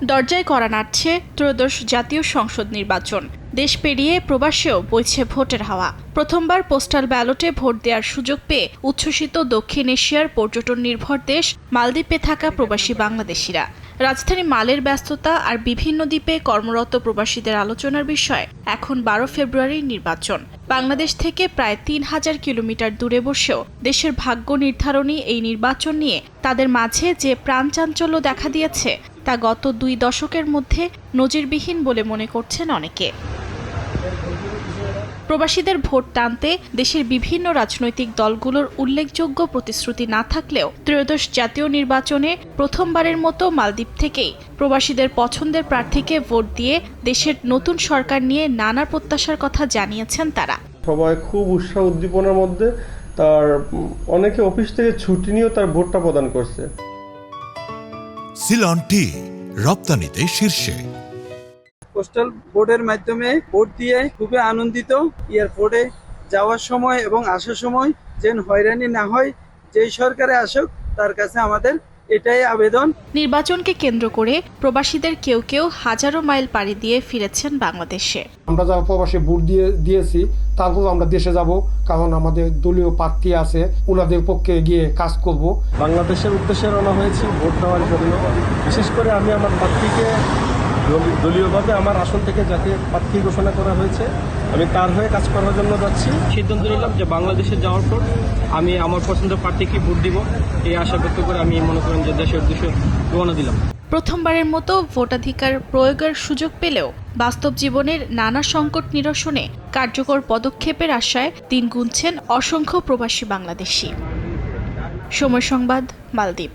দরজায় কড়া নাড়ছে ত্রয়োদশ জাতীয় সংসদ নির্বাচন। দেশ পেরিয়ে প্রবাসেও বইছে ভোটের হাওয়া। প্রথমবার পোস্টাল ব্যালটে ভোট দেওয়ার সুযোগ পেয়ে উচ্ছ্বসিত দক্ষিণ এশিয়ার পর্যটন নির্ভর দেশ মালদ্বীপে থাকা প্রবাসী বাংলাদেশিরা। রাজধানী মালের ব্যস্ততা আর বিভিন্ন দ্বীপে কর্মরত প্রবাসীদের আলোচনার বিষয় এখন 12 ফেব্রুয়ারির নির্বাচন। বাংলাদেশ থেকে প্রায় 3000 কিলোমিটার দূরে বসেও দেশের ভাগ্য নির্ধারণী এই নির্বাচন নিয়ে তাদের মাঝে যে প্রাণচাঞ্চল্য দেখা দিয়েছে তা গত 2 দশকের মধ্যে নজিরবিহীন বলে মনে করছেন অনেকে। প্রবাসীদের ভোট টানতে দেশের বিভিন্ন রাজনৈতিক দলগুলোর উল্লেখযোগ্য প্রতিশ্রুতি না থাকলেও ত্রয়োদশ জাতীয় নির্বাচনে প্রথমবারের মতো মালদ্বীপ থেকেই প্রবাসীদের পছন্দের প্রার্থীকে ভোট দিয়ে দেশের নতুন সরকার নিয়ে নানা প্রত্যাশার কথা জানিয়েছেন তারা। সবাই খুব উৎসাহ উদ্দীপনার মধ্যে, তার অনেকে অফিস থেকে ছুটি নিয়েও তার ভোটটা প্রদান করছে। সিলন টি রপ্তানিতে শীর্ষে। পোস্টাল ভোটের মাধ্যমে ভোট দিয়ে খুবই আনন্দিত। এয়ারপোর্টে যাওয়ার সময় এবং আসার সময় যেন হয়রানি না হয়, যেই সরকারে আসুক তার কাছে আমাদের এটাই আবেদন। নির্বাচনকে কেন্দ্র করে প্রবাসীদের কেউ কেউ হাজারো মাইল পাড়ি দিয়ে ফিরেছেন বাংলাদেশে। আমরা যারা প্রবাসী ভোট দিয়েছি তারপর আমরা দেশে যাব, কারণ আমাদের দলীয় প্রার্থী আছে, ওনাদের পক্ষে গিয়ে কাজ করব। বাংলাদেশের উদ্দেশ্যে রওনা হয়েছি ভোট দেওয়ার জন্য। বিশেষ করে আমি আমার প্রার্থীকে দলীয়ভাবে আমার আসন থেকে যাকে প্রার্থী ঘোষণা করা হয়েছে আমি তার হয়ে কাজ করার জন্য যাচ্ছি। সিদ্ধান্ত নিলাম যে বাংলাদেশে যাওয়ার পর আমি আমার পছন্দের প্রার্থীকে ভোট দিব, এই আশা ব্যক্ত করে আমি মনে করেন যে দেশের উদ্দেশ্যে রওনা দিলাম। প্রথমবারের মতো ভোটাধিকার প্রয়োগের সুযোগ পেলেও বাস্তব জীবনের নানা সংকট নিরসনে কার্যকর পদক্ষেপের আশায় দিন গুনছেন অসংখ্য প্রবাসী বাংলাদেশি। সময় সংবাদ, মালদ্বীপ।